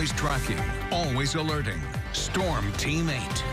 Always tracking, always alerting. Storm Team 8.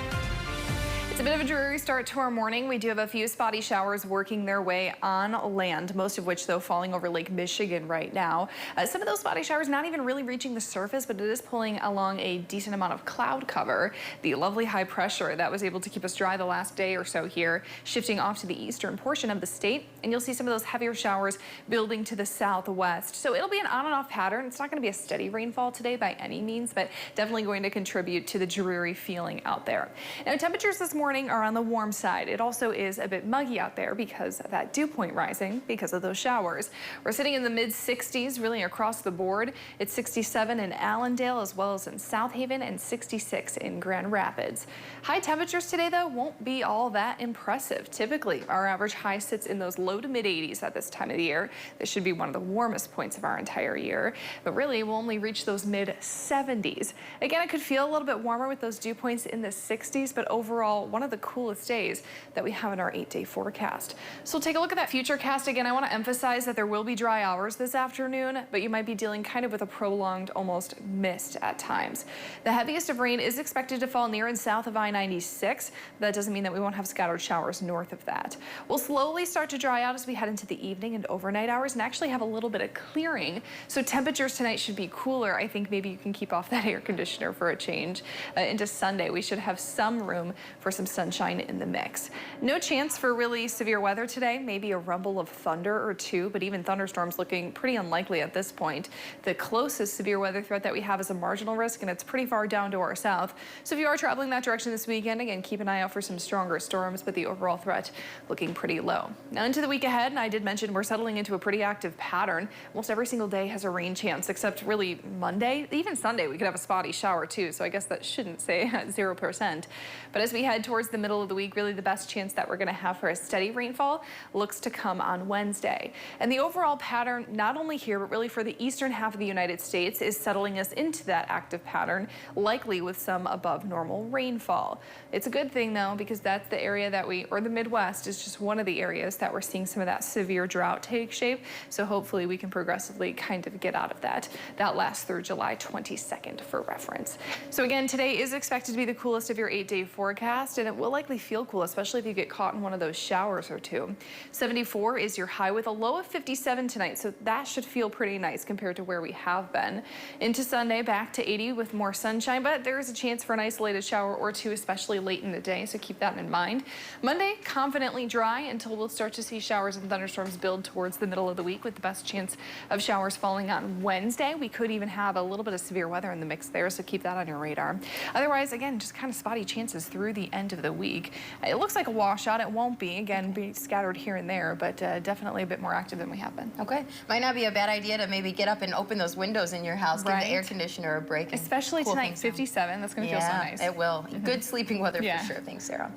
It's a bit of a dreary start to our morning. We do have a few spotty showers working their way on land, most of which, though, falling over Lake Michigan right now. Some of those spotty showers not even really reaching the surface, but it is pulling along a decent amount of cloud cover. The lovely high pressure that was able to keep us dry the last day or so here, shifting off to the eastern portion of the state, and you'll see some of those heavier showers building to the southwest. So it'll be an on and off pattern. It's not going to be a steady rainfall today by any means, but definitely going to contribute to the dreary feeling out there. Now, temperatures this morning are on the warm side. It also is a bit muggy out there because of that dew point rising because of those showers. We're sitting in the mid 60s really across the board. It's 67 in Allendale as well as in South Haven and 66 in Grand Rapids. High temperatures today, though, won't be all that impressive. Typically, our average high sits in those low to mid 80s at this time of the year. This should be one of the warmest points of our entire year, but really we'll only reach those mid 70s. Again, it could feel a little bit warmer with those dew points in the 60s, but overall, one of the coolest days that we have in our 8-day forecast. So take a look at that futurecast again. I want to emphasize that there will be dry hours this afternoon, but you might be dealing kind of with a prolonged almost mist at times. The heaviest of rain is expected to fall near and south of I-96. That doesn't mean that we won't have scattered showers north of that. We'll slowly start to dry out as we head into the evening and overnight hours and actually have a little bit of clearing. So temperatures tonight should be cooler. I think maybe you can keep off that air conditioner for a change. Into Sunday, we should have some room for some sunshine in the mix. No chance for really severe weather today, maybe a rumble of thunder or two, but even thunderstorms looking pretty unlikely at this point. The closest severe weather threat that we have is a marginal risk, and it's pretty far down to our south. So if you are traveling that direction this weekend, again, keep an eye out for some stronger storms, but the overall threat looking pretty low. Now into the week ahead, and I did mention we're settling into a pretty active pattern. Almost every single day has a rain chance, except really Monday. Even Sunday, we could have a spotty shower too, so I guess that shouldn't say 0%. But as we head towards the middle of the week, really the best chance that we're going to have for a steady rainfall looks to come on Wednesday. And the overall pattern, not only here, but really for the eastern half of the United States, is settling us into that active pattern, likely with some above normal rainfall. It's a good thing, though, because that's the area that or the Midwest is just one of the areas that we're seeing some of that severe drought take shape. So hopefully we can progressively kind of get out of that. That lasts through July 22nd for reference. So again, today is expected to be the coolest of your 8-day forecast, and it will likely feel cool, especially if you get caught in one of those showers or two. 74 is your high with a low of 57 tonight, so that should feel pretty nice compared to where we have been. Into Sunday, back to 80 with more sunshine, but there is a chance for an isolated shower or two, especially late in the day, so keep that in mind. Monday, confidently dry until we'll start to see showers and thunderstorms build towards the middle of the week with the best chance of showers falling on Wednesday. We could even have a little bit of severe weather in the mix there, so keep that on your radar. Otherwise, again, just kind of spotty chances through the end of the week. It looks like a washout. It won't be. Again, be scattered here and there, but definitely a bit more active than we have been. Okay. Might not be a bad idea to maybe get up and open those windows in your house, right. Give the air conditioner a break. Especially cool tonight, 57. That's going to feel so nice. It will. Good sleeping weather for sure. Thanks, Sarah.